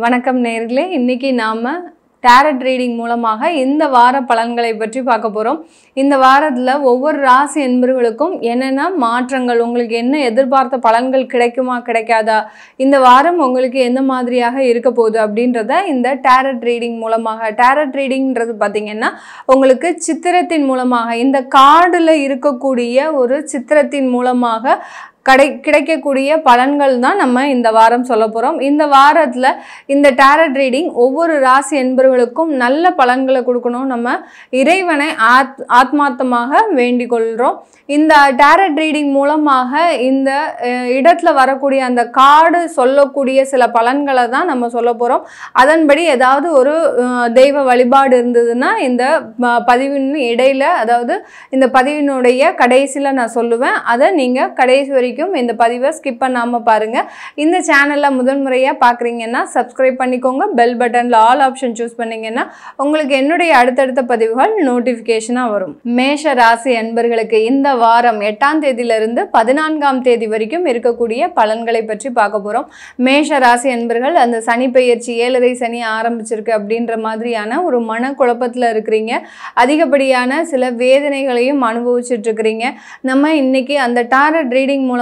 வணக்கம் நேயர்களே, இன்னைக்கு நாம டாரட் ரீடிங் மூலமாக இந்த வார பலன்களை பற்றி பார்க்க போறோம். இந்த வாரத்துல ஒவ்வொரு ராசி என்பர்களுக்கும் என்னென்ன மாற்றங்கள், உங்களுக்கு என்ன எதிர்பார்த்த பலன்கள் கிடைக்குமா கிடைக்காதா, இந்த வாரம் உங்களுக்கு எந்த மாதிரியாக இருக்க போகுது அப்படின்றத இந்த டாரட் ரீடிங் மூலமாக. டாரட் ரீடிங்ன்றது பார்த்தீங்கன்னா உங்களுக்கு சித்திரத்தின் மூலமாக, இந்த கார்டுல இருக்கக்கூடிய ஒரு சித்திரத்தின் மூலமாக கிடைக்கக்கூடிய பலன்கள் தான் நம்ம இந்த வாரம் சொல்ல போகிறோம். இந்த வாரத்தில் இந்த டாரட் ரீடிங் ஒவ்வொரு ராசி என்பவர்களுக்கும் நல்ல பலன்களை கொடுக்கணும். நம்ம இறைவனை ஆத்மார்த்தமாக வேண்டிக் கொள்கிறோம். இந்த டாரட் ரீடிங் மூலமாக இந்த இடத்துல வரக்கூடிய அந்த கார்டு சொல்லக்கூடிய சில பலன்களை தான் நம்ம சொல்ல போகிறோம். அதன்படி ஏதாவது ஒரு தெய்வ வழிபாடு இருந்ததுன்னா இந்த பதிவின் இடையில, அதாவது இந்த பதிவினுடைய கடைசியில் நான் சொல்லுவேன். அதை நீங்கள் கடைசி வரைக்கும் இந்த பதிவை ஸ்கிப் பண்ணாம பாருங்க. இந்த சேனல்ல முதல் முறையா பாக்குறீங்கன்னா சப்ஸ்கிரைப் பண்ணிக்கோங்க. பெல் பட்டன்ல ஆல் ஆப்ஷன் சூஸ் பண்ணீங்கன்னா உங்களுக்கு என்னுடைய அடுத்தடுத்த பதிவுகள் நோட்டிபிகேஷனா வரும். மேஷ ராசி அன்பர்களுக்கு இந்த வாரம் 8ஆம் தேதியிலிருந்து 14ஆம் தேதி வரைக்கும் இருக்கக்கூடிய பலன்களை பற்றி பார்க்க போறோம். மேஷ ராசி அன்பர்கள் அந்த சனி பெயர்ச்சி 7.5 சனி ஆரம்பிச்சிருக்கு அப்படின்ற மாதிரியான ஒரு மனக்குழப்பத்துல இருக்கிறீங்க. அதிகப்படியான சில வேதனைகளையும் அனுபவிச்சுட்டு இருக்கிறீங்க. நம்ம இன்னைக்கு அந்த டாரட் ரீடிங் மூலமாக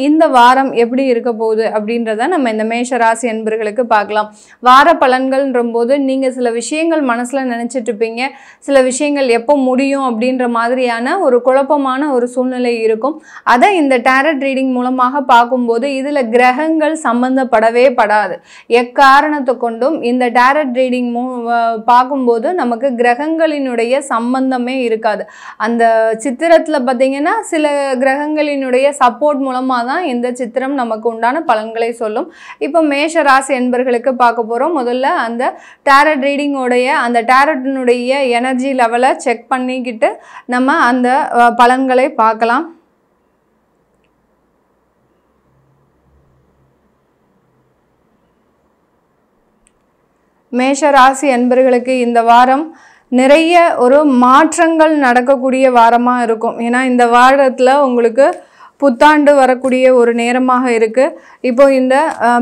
இந்த வாரம் எப்படி இருக்க போகுது அப்படின்றத நம்ம இந்த மேஷ ராசி அன்பர்களுக்கு பார்க்கலாம். வார பலன்கள்ன்ற போது நீங்க சில விஷயங்கள் மனசுல நினைச்சிட்டு இருப்பீங்க. சில விஷயங்கள் எப்போ முடியும் அப்படின்ற மாதிரியான ஒரு குழப்பமான ஒரு சூழ்நிலை இருக்கும். அதை இந்த டாரட் ரீடிங் மூலமாக பார்க்கும்போது இதுல கிரகங்கள் சம்பந்தப்படவே படாது. எக்காரணத்தை கொண்டும் இந்த டாரட் ரீடிங் பார்க்கும்போது நமக்கு கிரகங்களினுடைய சம்பந்தமே இருக்காது. அந்த சித்திரத்துல பார்த்தீங்கன்னா சில கிரகங்களினுடைய சப்போர்ட் மூலமாக தான் இந்த சித்திரம் நமக்கு உண்டான பலன்களை சொல்லும். இப்போ மேஷ ராசி என்பர்களுக்கு பார்க்க போகிறோம். முதல்ல அந்த டாரட் ரீடிங்கோடைய அந்த டாரட்டினுடைய எனர்ஜி லெவலை செக் பண்ணிக்கிட்டு நம்ம அந்த பலன்களை பார்க்கலாம். மேஷ ராசி என்பர்களுக்கு இந்த வாரம் நிறைய ஒரு மாற்றங்கள் நடக்கக்கூடிய வாரமாக இருக்கும். ஏன்னா இந்த வாரத்தில் உங்களுக்கு புத்தாண்டு வரக்கூடிய ஒரு நேரமாக இருக்குது. இப்போ இந்த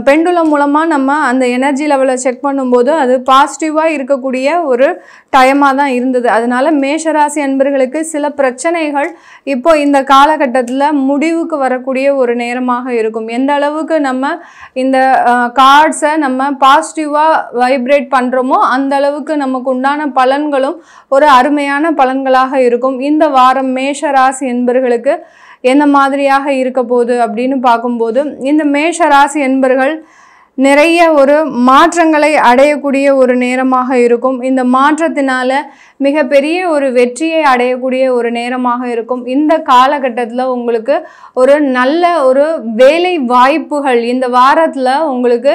பெண்டுலம் மூலமாக நம்ம அந்த எனர்ஜி லெவலை செக் பண்ணும்போது அது பாசிட்டிவாக இருக்கக்கூடிய ஒரு டைமாக தான் இருந்தது. அதனால மேஷராசி அன்பர்களுக்கு சில பிரச்சனைகள் இப்போ இந்த காலகட்டத்தில் முடிவுக்கு வரக்கூடிய ஒரு நேரமாக இருக்கும். எந்த அளவுக்கு நம்ம இந்த கார்ட்ஸை நம்ம பாசிட்டிவாக வைப்ரேட் பண்ணுறோமோ அந்த அளவுக்கு நமக்கு உண்டான பலன்களும் ஒரு அருமையான பலன்களாக இருக்கும். இந்த வாரம் மேஷராசி என்பர்களுக்கு என்ன மாதிரியாக இருக்க போகுது அப்படின்னு பார்க்கும்போது இந்த மேஷ ராசி என்பர்கள் நிறைய ஒரு மாற்றங்களை அடையக்கூடிய ஒரு நேரமாக இருக்கும். இந்த மாற்றத்தினால மிகப்பெரிய ஒரு வெற்றியை அடையக்கூடிய ஒரு நேரமாக இருக்கும். இந்த காலகட்டத்தில் உங்களுக்கு ஒரு நல்ல ஒரு வேலை வாய்ப்புகள், இந்த வாரத்தில் உங்களுக்கு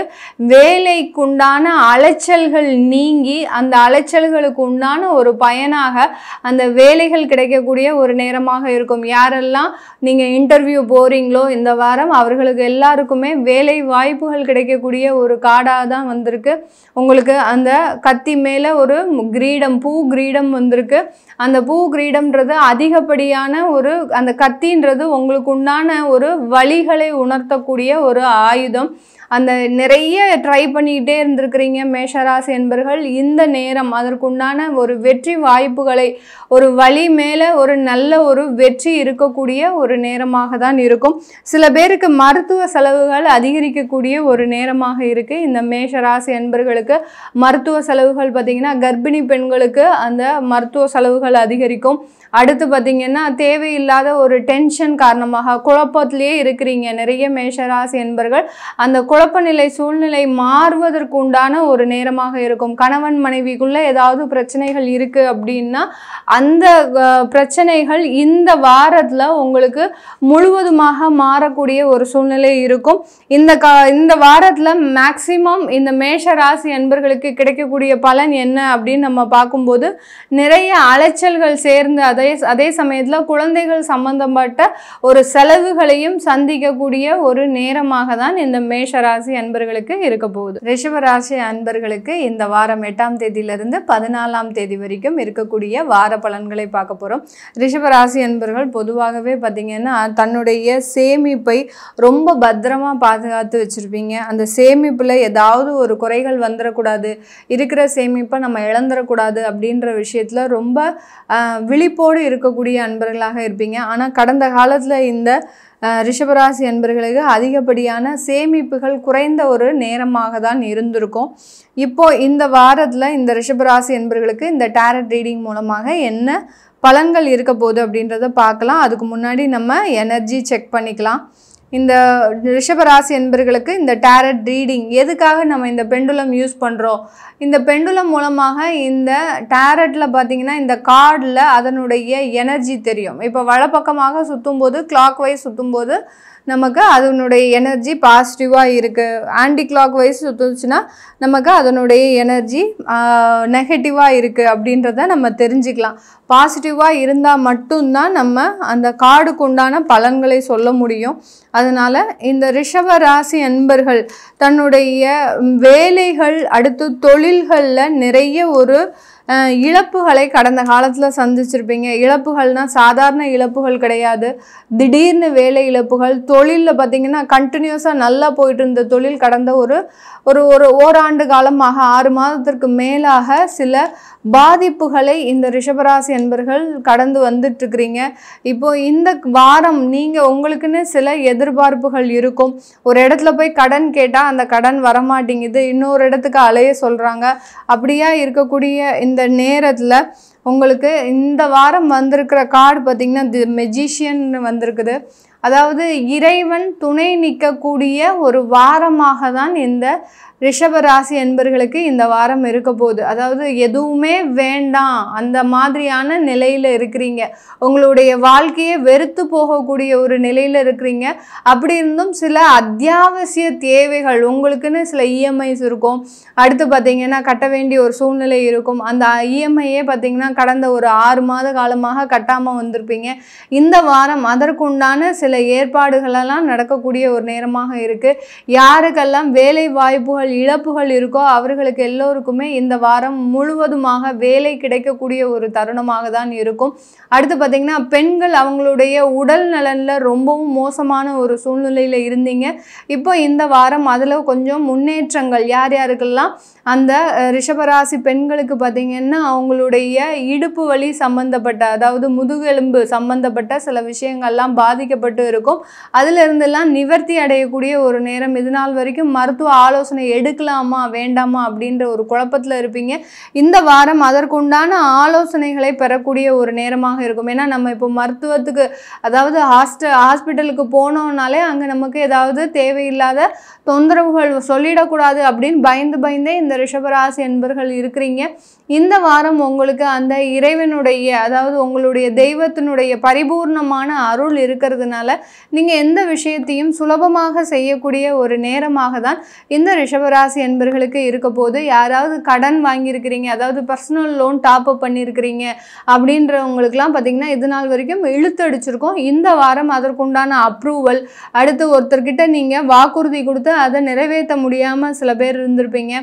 வேலைக்குண்டான அலைச்சல்கள் நீங்கி அந்த அலைச்சல்களுக்கு உண்டான ஒரு பயனாக அந்த வேலைகள் கிடைக்கக்கூடிய ஒரு நேரமாக இருக்கும். யாரெல்லாம் நீங்கள் இன்டர்வியூ போகிறீங்களோ இந்த வாரம் அவர்களுக்கு எல்லாருக்குமே வேலை வாய்ப்புகள் கிடைக்கக்கூடிய ஒரு கார்டாக தான் வந்திருக்கு. உங்களுக்கு அந்த கத்தி மேலே ஒரு கிரீடம், பூ கிரீடம் வந்திருக்கு. அந்த பூ கிரீடம்ன்றது அதிகப்படியான ஒரு அந்த கத்தின்றது உங்களுக்கு உண்டான ஒரு வழிகளை உணர்த்தக்கூடிய ஒரு ஆயுதம். அந்த நிறைய ட்ரை பண்ணிக்கிட்டே இருந்திருக்கிறீங்க மேஷராசி என்பர்கள். இந்த நேரம் அதற்குண்டான ஒரு வெற்றி வாய்ப்புகளை, ஒரு வழி மேலே ஒரு நல்ல ஒரு வெற்றி இருக்கக்கூடிய ஒரு நேரமாக தான் இருக்கும். சில பேருக்கு மருத்துவ செலவுகள் அதிகரிக்கக்கூடிய ஒரு நேரமாக இருக்குது. இந்த மேஷராசி என்பர்களுக்கு மருத்துவ செலவுகள் பார்த்திங்கன்னா கர்ப்பிணி பெண்களுக்கு அந்த மருத்துவ செலவுகள் அதிகரிக்கும். அடுத்து பார்த்திங்கன்னா தேவையில்லாத ஒரு டென்ஷன் காரணமாக குழப்பத்திலேயே இருக்கிறீங்க நிறைய மேஷராசி என்பர்கள். அந்த குழப்ப நிலை சூழ்நிலை மாறுவதற்கு உண்டான ஒரு நேரமாக இருக்கும். கணவன் மனைவிக்குள்ளே ஏதாவது பிரச்சனைகள் இருக்குது அப்படின்னா அந்த பிரச்சனைகள் இந்த வாரத்தில் உங்களுக்கு முழுவதுமாக மாறக்கூடிய ஒரு சூழ்நிலை இருக்கும். இந்த வாரத்தில் மேக்சிமம் இந்த மேஷ ராசி அன்பர்களுக்கு கிடைக்கக்கூடிய பலன் என்ன அப்படின்னு நம்ம பார்க்கும்போது நிறைய அலைச்சல்கள் சேர்ந்து அதே சமயத்தில் குழந்தைகள் சம்பந்தப்பட்ட ஒரு செலவுகளையும் சந்திக்கக்கூடிய ஒரு நேரமாக தான் இந்த மேஷ ரிஷபராசி அன்பர்களுக்கு இருக்க போகுது. ரிஷபராசி அன்பர்களுக்கு இந்த வாரம் 8ஆம் தேதியிலிருந்து 14ஆம் தேதி வரைக்கும் இருக்கக்கூடிய வார பலன்களை பார்க்க போகிறோம். ரிஷபராசி அன்பர்கள் பொதுவாகவே பார்த்திங்கன்னா தன்னுடைய சேமிப்பை ரொம்ப பத்திரமா பாதுகாத்து வச்சுருப்பீங்க. அந்த சேமிப்பில் ஏதாவது ஒரு குறைகள் வந்துடக்கூடாது, இருக்கிற சேமிப்பை நம்ம இழந்துடக்கூடாது அப்படின்ற விஷயத்தில் ரொம்ப விழிப்போடு இருக்கக்கூடிய அன்பர்களாக இருப்பீங்க. ஆனால் கடந்த காலத்தில் இந்த ரிஷபராசி அன்பர்களுக்கு அதிகப்படியான சேமிப்புகள் குறைந்த ஒரு நேரமாக தான் இருந்திருக்கும். இப்போது இந்த வாரத்தில் இந்த ரிஷபராசி அன்பர்களுக்கு இந்த டாரட் ரீடிங் மூலமாக என்ன பலன்கள் இருக்க போகுது அப்படின்றத பார்க்கலாம். அதுக்கு முன்னாடி நம்ம எனர்ஜி செக் பண்ணிக்கலாம். இந்த ரிஷபராசி அன்பர்களுக்கு இந்த டாரட் ரீடிங் எதுக்காக நம்ம இந்த பெண்டுலம் யூஸ் பண்ணுறோம்? இந்த பெண்டுலம் மூலமாக இந்த டாரட்டில் பார்த்திங்கன்னா இந்த கார்டில் அதனுடைய எனர்ஜி தெரியும். இப்போ வலப்பக்கமாக சுற்றும்போது கிளாக் வைஸ் சுற்றும்போது நமக்கு அதனுடைய எனர்ஜி பாசிட்டிவாக இருக்குது. ஆன்டி கிளாக் வைஸ் சுற்றுச்சுன்னா நமக்கு அதனுடைய எனர்ஜி நெகட்டிவாக இருக்குது அப்படின்றத நம்ம தெரிஞ்சுக்கலாம். பாசிட்டிவாக இருந்தால் மட்டும்தான் நம்ம அந்த கார்டுக்கு உண்டான பலன்களை சொல்ல முடியும். அதனால் இந்த ரிஷப ராசி அன்பர்கள் தன்னுடைய வேலைகள் அடுத்து தொழில்களில் நிறைய ஒரு இழப்புகளை கடந்த காலத்தில் சந்திச்சிருப்பீங்க. இழப்புகள்னால் சாதாரண இழப்புகள் கிடையாது. திடீர்னு வேலை இழப்புகள், தொழிலில் பார்த்திங்கன்னா கண்டினியூஸாக நல்லா போயிட்டு இருந்த தொழில் கடந்த ஓராண்டு காலமாக 6 மாதத்திற்கு மேலாக சில பாதிப்புகளை இந்த ரிஷபராசி அன்பர்கள் கடந்து வந்துட்டுருக்கிறீங்க. இப்போது இந்த வாரம் நீங்கள் உங்களுக்குன்னு சில எதிர்பார்ப்புகள் இருக்கும். ஒரு இடத்துல போய் கடன் கேட்டால் அந்த கடன் வரமாட்டேங்குது, இன்னொரு இடத்துக்கு அலைய சொல்கிறாங்க. அப்படியா இருக்கக்கூடிய இந்த நேரத்தில் உங்களுக்கு இந்த வாரம் வந்திருக்கிற கார்டு பார்த்திங்கன்னா தி மெஜிஷியன் வந்திருக்குது. அதாவது இறைவன் துணை நிற்கக்கூடிய ஒரு வாரமாக தான் இந்த ரிஷபராசி அன்பர்களுக்கு இந்த வாரம் இருக்க போகுது. அதாவது எதுவுமே வேண்டாம் அந்த மாதிரியான நிலையில் இருக்கிறீங்க. உங்களுடைய வாழ்க்கையை வெறுத்து போகக்கூடிய ஒரு நிலையில் இருக்கிறீங்க. அப்படி இருந்தும் சில அத்தியாவசிய தேவைகள் உங்களுக்குன்னு சில இஎம்ஐஸ் இருக்கும். அடுத்து பார்த்திங்கன்னா கட்ட வேண்டிய ஒரு சூழ்நிலை இருக்கும். அந்த இஎம்ஐயே பார்த்திங்கன்னா கடந்த ஒரு 6 மாத காலமாக கட்டாமல் வந்திருப்பீங்க. இந்த வாரம் அதற்குண்டான சில ஏற்பாடுகளெல்லாம் நடக்கக்கூடிய ஒரு நேரமாக இருக்குது. யாருக்கெல்லாம் வேலை வாய்ப்புகள் இழப்புகள் இருக்கோ அவர்களுக்கு எல்லோருக்குமே இந்த வாரம் முழுவதுமாக வேலை கிடைக்கக்கூடிய ஒரு தருணமாக தான் இருக்கும். அடுத்து பார்த்திங்கன்னா பெண்கள் அவங்களுடைய உடல் நலனில் ரொம்பவும் மோசமான ஒரு சூழ்நிலையில் இருந்தீங்க. இப்போ இந்த வாரம் அதில் கொஞ்சம் முன்னேற்றங்கள் யார் யாருக்கெல்லாம் அந்த ரிஷபராசி பெண்களுக்கு பார்த்திங்கன்னா அவங்களுடைய இடுப்பு வலி சம்பந்தப்பட்ட அதாவது முதுகெலும்பு சம்பந்தப்பட்ட சில விஷயங்கள்லாம் பாதிக்கப்பட்டு இருக்கும். அதிலிருந்தெல்லாம் நிவர்த்தி அடையக்கூடிய ஒரு நேரம். இது நாள் வரைக்கும் மருத்துவ ஆலோசனை எடுக்கலாமா வேண்டாமா அப்படின்ற ஒரு குழப்பத்தில் இருப்பீங்க. இந்த வாரம் அதற்குண்டான ஆலோசனைகளை பெறக்கூடிய ஒரு நேரமாக இருக்கும். ஏன்னா நம்ம இப்போ மருத்துவத்துக்கு அதாவது ஹாஸ்பிட்டலுக்கு போனோம்னாலே அங்கே நமக்கு ஏதாவது தேவையில்லாத தொந்தரவுகள் சொல்லிடக்கூடாது அப்படின்னு பயந்தே இந்த ரிஷபராசி அன்பர்கள் இருக்கிறீங்க. இந்த வாரம் உங்களுக்கு அந்த இறைவனுடைய அதாவது உங்களுடைய தெய்வத்தினுடைய பரிபூர்ணமான அருள் இருக்கிறதுனால நீங்கள் எந்த விஷயத்தையும் சுலபமாக செய்யக்கூடிய ஒரு நேரமாக தான் இந்த ரிஷபராசி அன்பர்களுக்கு இருக்க போது. யாராவது கடன் வாங்கியிருக்கிறீங்க, அதாவது பர்சனல் லோன் டாப்அப் பண்ணியிருக்கிறீங்க அப்படின்றவங்களுக்குலாம் பார்த்திங்கன்னா இது நாள் வரைக்கும் இழுத்தடிச்சிருக்கோம். இந்த வாரம் அதற்குண்டான அப்ரூவல், அடுத்து ஒருத்தர்கிட்ட நீங்கள் வாக்குறுதி கொடுத்து அதை நிறைவேற்ற முடியாமல் சில பேர் இருந்திருப்பீங்க.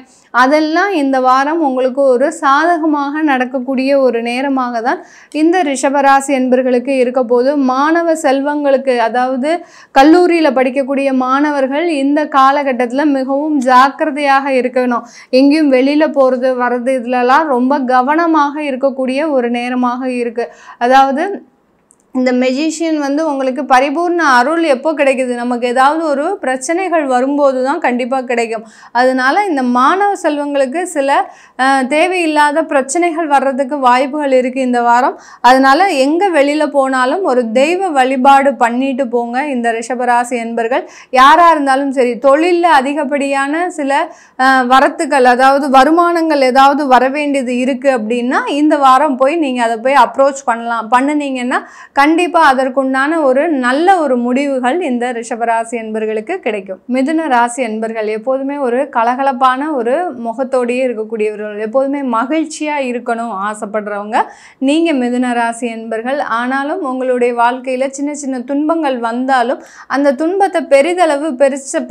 அதெல்லாம் இந்த வாரம் உங்களுக்கு ஒரு சாதகமாக நடக்கக்கூடிய ஒரு நேரமாக தான் இந்த ரிஷபராசி அன்பர்களுக்கு இருக்க போது. மாணவ செல்வங்களுக்கு அதாவது கல்லூரியில் படிக்கக்கூடிய மாணவர்கள் இந்த காலகட்டத்தில் மிகவும் ஜாக்கிரதையாக இருக்கணும். எங்கேயும் வெளியில் போகிறது வர்றது இதுலலாம் ரொம்ப கவனமாக இருக்கக்கூடிய ஒரு நேரமாக இருக்குது. அதாவது இந்த மெஜிஷியன் வந்து உங்களுக்கு பரிபூர்ண அருள் எப்போ கிடைக்குது? நமக்கு ஏதாவது ஒரு பிரச்சனைகள் வரும்போது தான் கண்டிப்பாக கிடைக்கும். அதனால இந்த மாணவ செல்வங்களுக்கு சில தேவையில்லாத பிரச்சனைகள் வர்றதுக்கு வாய்ப்புகள் இருக்குது இந்த வாரம். அதனால் எங்கே வெளியில் போனாலும் ஒரு தெய்வ வழிபாடு பண்ணிட்டு போங்க இந்த ரிஷபராசி என்பர்கள். யாராக இருந்தாலும் சரி, தொழிலில் அதிகப்படியான சில வரத்துக்கள் அதாவது வருமானங்கள் ஏதாவது வர வேண்டியது இருக்குது அப்படின்னா இந்த வாரம் போய் நீங்கள் அதை போய் அப்ரோச் பண்ணினீங்கன்னா கண்டிப்பாக அதற்குண்டான ஒரு நல்ல ஒரு முடிவுகள் இந்த ரிஷபராசி என்பர்களுக்கு கிடைக்கும். மிதுன ராசி என்பர்கள் எப்போதுமே ஒரு கலகலப்பான ஒரு முகத்தோடையே இருக்கக்கூடியவர்கள், எப்போதுமே மகிழ்ச்சியாக இருக்கணும் ஆசைப்படுறவங்க நீங்கள் மிதுன ராசி என்பர்கள். ஆனாலும் உங்களுடைய வாழ்க்கையில் சின்ன சின்ன துன்பங்கள் வந்தாலும் அந்த துன்பத்தை பெரிதளவு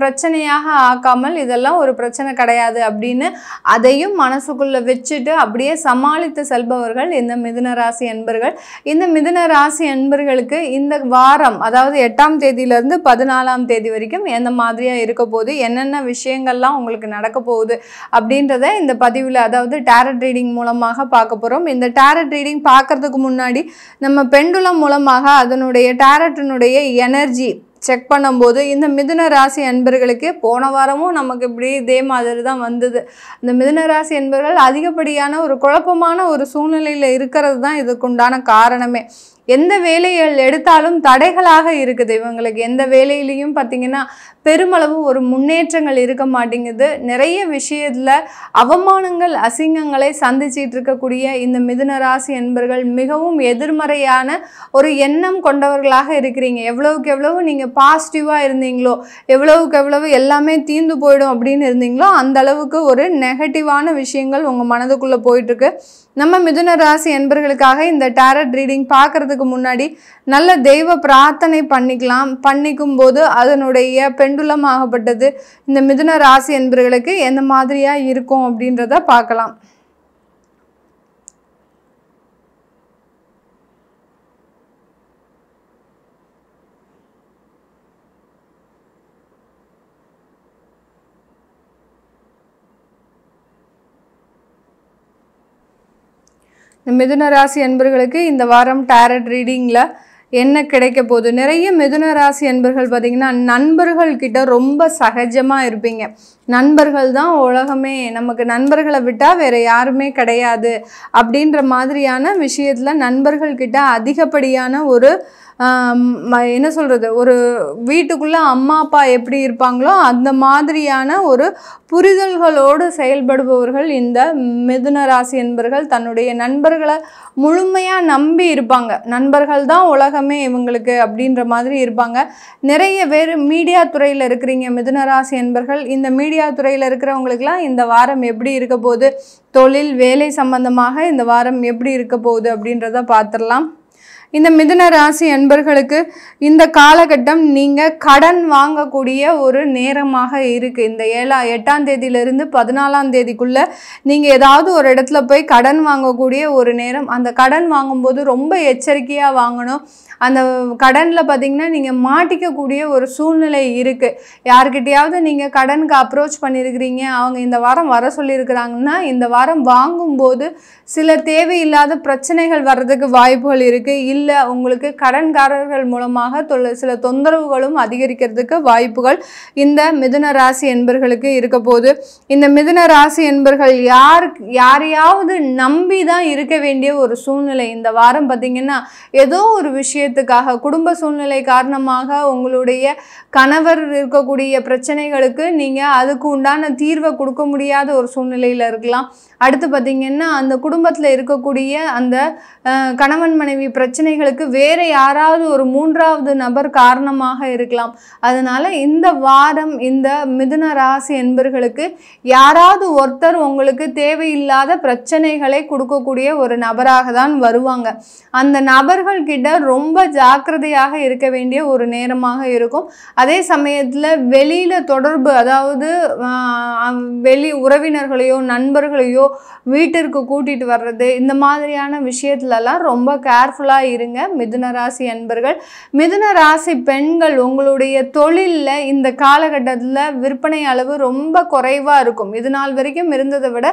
பிரச்சனையாக ஆக்காமல் இதெல்லாம் ஒரு பிரச்சனை கிடையாது அப்படின்னு அதையும் மனசுக்குள்ளே வச்சுட்டு அப்படியே சமாளித்து செல்பவர்கள் இந்த மிதுன ராசி என்பர்கள். இந்த மிதுன ராசி என்பர்களுக்கு இந்த வாரம், அதாவது 8ஆம் தேதியிலிருந்து 14ஆம் தேதி வரைக்கும் எந்த மாதிரியாக இருக்க போகுது, என்னென்ன விஷயங்கள்லாம் உங்களுக்கு நடக்க போகுது அப்படின்றத இந்த பதிவில், அதாவது டேரட் ரீடிங் மூலமாக பார்க்க போகிறோம். இந்த டேரட் ரீடிங் பார்க்கறதுக்கு முன்னாடி நம்ம பெண்டுலம் மூலமாக அதனுடைய டேரட்டினுடைய எனர்ஜி செக் பண்ணும்போது இந்த மிதுன ராசி அன்பர்களுக்கு போன வாரமும் நமக்கு இப்படி இதே மாதிரி தான் வந்தது. இந்த மிதுன ராசி அன்பர்கள் அதிகப்படியான ஒரு குழப்பமான ஒரு சூழ்நிலையில் இருக்கிறது தான் இதுக்குண்டான காரணமே. எந்த வேலைகள் எடுத்தாலும் தடைகளாக இருக்குது இவங்களுக்கு. எந்த வேலையிலையும் பார்த்திங்கன்னா பெருமளவு ஒரு முன்னேற்றங்கள் இருக்க மாட்டேங்குது. நிறைய விஷயத்தில் அவமானங்கள் அசிங்கங்களை சந்திச்சிட்டு இருக்கக்கூடிய இந்த மிதுன ராசி என்பர்கள் மிகவும் எதிர்மறையான ஒரு எண்ணம் கொண்டவர்களாக இருக்கிறீங்க. எவ்வளவுக்கு எவ்வளவு நீங்கள் பாசிட்டிவாக இருந்தீங்களோ, எவ்வளவுக்கு எவ்வளவு எல்லாமே தீர்ந்து போயிடும் அப்படின்னு இருந்தீங்களோ அந்த அளவுக்கு ஒரு நெகட்டிவான விஷயங்கள் உங்கள் மனதுக்குள்ளே போயிட்டுருக்கு. நம்ம மிதுன ராசி என்பர்களுக்காக இந்த டேரட் ரீடிங் பார்க்குறதுக்கு முன்னாடி நல்ல தெய்வ பிரார்த்தனை பண்ணிக்கலாம். பண்ணிக்கும் போது அதனுடைய பெண்டுலம் ஆகப்பட்டது இந்த மிதுன ராசி என்பர்களுக்கு எந்த மாதிரியாக இருக்கும் அப்படின்றத பார்க்கலாம். மிதுன ராசி அன்பர்களுக்கு இந்த வாரம் டேரட் ரீடிங்கில் என்ன கிடைக்க போகுது? நிறைய மிதுன ராசி அன்பர்கள் பார்த்திங்கன்னா நண்பர்கள்கிட்ட ரொம்ப சகஜமாக இருப்பீங்க. நண்பர்கள் தான் உலகமே, நமக்கு நண்பர்களை விட்டால் வேறு யாருமே கிடையாது அப்படின்ற மாதிரியான விஷயத்தில் நண்பர்கள்கிட்ட அதிகப்படியான ஒரு என்ன சொல்கிறது, ஒரு வீட்டுக்குள்ளே அம்மா அப்பா எப்படி இருப்பாங்களோ அந்த மாதிரியான ஒரு புரிதல்களோடு செயல்படுபவர்கள் இந்த மிதுன ராசி என்பர்கள். தன்னுடைய நண்பர்களை முழுமையாக நம்பி இருப்பாங்க. நண்பர்கள் தான் உலகமே இவங்களுக்கு அப்படின்ற மாதிரி இருப்பாங்க. நிறைய பேர் மீடியா துறையில் இருக்கிறீங்க மிதுன ராசி என்பர்கள். இந்த மீடியா துறையில் இருக்கிறவங்களுக்கெல்லாம் இந்த வாரம் எப்படி இருக்க போகுது, தொழில் வேலை சம்பந்தமாக இந்த வாரம் எப்படி இருக்க போகுது அப்படின்றத பார்த்துடலாம். இந்த மிதுன ராசி அன்பர்களுக்கு இந்த காலகட்டம் நீங்கள் கடன் வாங்கக்கூடிய ஒரு நேரமாக இருக்குது. இந்த 8ஆம் தேதியிலிருந்து 14ஆம் தேதிக்குள்ளே நீங்கள் ஏதாவது ஒரு இடத்துல போய் கடன் வாங்கக்கூடிய ஒரு நேரம். அந்த கடன் வாங்கும்போது ரொம்ப எச்சரிக்கையாக வாங்கணும். அந்த கடனில் பார்த்திங்கன்னா நீங்கள் மாட்டிக்கக்கூடிய ஒரு சூழ்நிலை இருக்குது. யார்கிட்டையாவது நீங்கள் கடனுக்கு அப்ரோச் பண்ணியிருக்கிறீங்க, அவங்க இந்த வாரம் வர சொல்லியிருக்கிறாங்கன்னா இந்த வாரம் வாங்கும்போது சில தேவையில்லாத பிரச்சனைகள் வர்றதுக்கு வாய்ப்புகள் இருக்குது. இல்லை உங்களுக்கு கடன்காரர்கள் மூலமாக சில தொந்தரவுகளும் அதிகரிக்கிறதுக்கு வாய்ப்புகள் இந்த மிதுன ராசி என்பர்களுக்கு இருக்க போது. இந்த மிதுன ராசி என்பர்கள் யாரையாவது நம்பி தான் இருக்க வேண்டிய ஒரு சூழ்நிலை இந்த வாரம். பார்த்திங்கன்னா ஏதோ ஒரு விஷயத்துக்காக, குடும்ப சூழ்நிலை காரணமாக உங்களுடைய கணவர் இருக்கக்கூடிய பிரச்சனைகளுக்கு நீங்கள் அதுக்கு உண்டான தீர்வை கொடுக்க முடியாத ஒரு சூழ்நிலையில் இருக்கலாம். அடுத்து பார்த்திங்கன்னா அந்த குடும்பத்தில் இருக்கக்கூடிய அந்த கணவன் மனைவி பிரச்சனைகளுக்கு வேறு யாராவது ஒரு 3வது நபர் காரணமாக இருக்கலாம். அதனால் இந்த வாரம் இந்த மிதுன ராசி என்பர்களுக்கு யாராவது ஒருத்தர் உங்களுக்கு தேவையில்லாத பிரச்சனைகளை கொடுக்கக்கூடிய ஒரு நபராக தான் வருவாங்க. அந்த நபர்கள்கிட்ட ரொம்ப ஜாக்கிரதையாக இருக்க வேண்டிய ஒரு நேரமாக இருக்கும். அதே சமயத்தில் வெளியில் தொடர்பு, அதாவது வெளி உறவினர்களையோ நண்பர்களையோ வீட்டிற்கு கூட்டிகிட்டு வர்றது, இந்த மாதிரியான விஷயத்துலலாம் ரொம்ப கேர்ஃபுல்லாக இருங்க மிதுன ராசி அன்பர்கள். மிதுன ராசி பெண்கள் உங்களுடைய தொழிலில் இந்த காலகட்டத்தில் விற்பனை அளவு ரொம்ப குறைவாக இருக்கும். இது நாள் வரைக்கும் இருந்ததை விட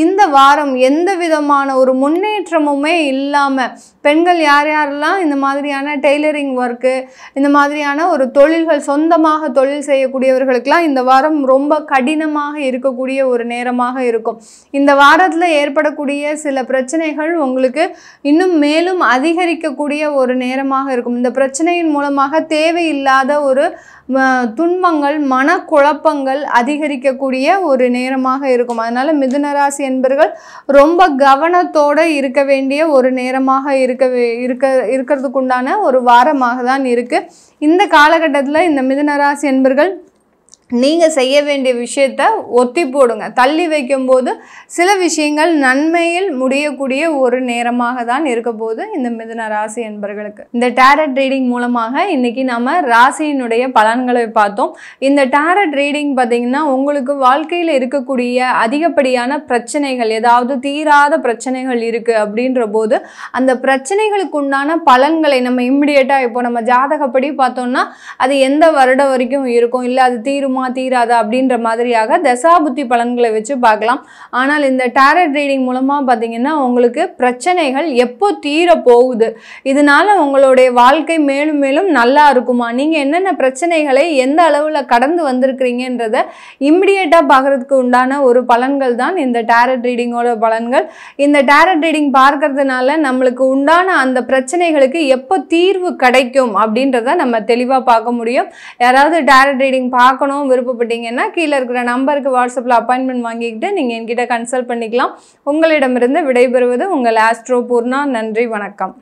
இந்த வாரம் எந்த விதமான ஒரு முன்னேற்றமுமே இல்லாமல் பெண்கள் யாரெல்லாம் இந்த மாதிரியான டெய்லரிங் ஒர்க்கு, இந்த மாதிரியான ஒரு தொழில்கள் சொந்தமாக தொழில் செய்யக்கூடியவர்களுக்கெல்லாம் இந்த வாரம் ரொம்ப கடினமாக இருக்கக்கூடிய ஒரு நேரமாக இருக்கும். இந்த வாரத்தில் ஏற்படக்கூடிய சில பிரச்சனைகள் உங்களுக்கு இன்னும் மேலும் அதிகரிக்க அதிகரிக்கக்கூடிய ஒரு நேரமாக இருக்கும். இந்த பிரச்சனையின் மூலமாக தேவையில்லாத ஒரு துன்பங்கள், மனக்குழப்பங்கள் அதிகரிக்கக்கூடிய ஒரு நேரமாக இருக்கும். அதனால் மிதுன ராசி என்பர்கள் ரொம்ப கவனத்தோடு இருக்க வேண்டிய ஒரு நேரமாக இருக்கிறதுக்குண்டான ஒரு வாரமாக தான் இருக்குது. இந்த காலகட்டத்தில் இந்த மிதுன ராசி என்பர்கள் நீங்கள் செய்ய வேண்டிய விஷயத்த ஒத்தி போடுங்க. தள்ளி வைக்கும்போது சில விஷயங்கள் நன்மையில் முடியக்கூடிய ஒரு நேரமாக தான் இருக்க போது இந்த மிதுன ராசி என்பர்களுக்கு. இந்த டேரட் ரீடிங் மூலமாக இன்றைக்கி நம்ம ராசியினுடைய பலன்களை பார்த்தோம். இந்த டேரட் ரீடிங் பார்த்திங்கன்னா உங்களுக்கு வாழ்க்கையில் இருக்கக்கூடிய அதிகப்படியான பிரச்சனைகள், ஏதாவது தீராத பிரச்சனைகள் இருக்குது அப்படின்ற போது அந்த பிரச்சனைகளுக்கு உண்டான பலன்களை நம்ம இம்மிடியேட்டாக இப்போ நம்ம ஜாதகப்படி பார்த்தோம்னா அது எந்த வருடம் வரைக்கும் இருக்கும், இல்லை அது தீருமா தீராதா அப்படின்ற மாதிரியாக தசாபுத்தி பலன்களை வச்சு பார்க்கலாம். ஆனால் இந்த டேரட் ரீடிங் மூலமாக பார்த்தீங்கன்னா உங்களுக்கு பிரச்சனைகள் எப்போ தீர போகுது, இதனால உங்களுடைய வாழ்க்கை மேலும் மேலும் நல்லா இருக்குமா, நீங்கள் என்னென்ன பிரச்சனைகளை எந்த அளவில் கடந்து வந்திருக்கிறீங்கன்றதை இம்மிடியேட்டாக பார்க்கறதுக்கு உண்டான ஒரு பலன்கள் தான் இந்த டேரட் ரீடிங்கோட பலன்கள். இந்த டேரட் ரீடிங் பார்க்கறதுனால நம்மளுக்கு உண்டான அந்த பிரச்சனைகளுக்கு எப்போ தீர்வு கிடைக்கும் அப்படின்றத நம்ம தெளிவாக பார்க்க முடியும். யாராவது டேரட் ரீடிங் பார்க்கணும் விருப்பப்பட்டீங்கன்னா கீழே இருக்கிற நம்பருக்கு வாட்ஸ்அப்பில் அப்பாயின்மெண்ட் வாங்கிக்கிட்டு நீங்கள் என்கிட்ட கன்சல்ட் பண்ணிக்கலாம். உங்களிடமிருந்து விடைபெறுவது உங்கள் ஆஸ்ட்ரோ பூர்ணா. நன்றி, வணக்கம்.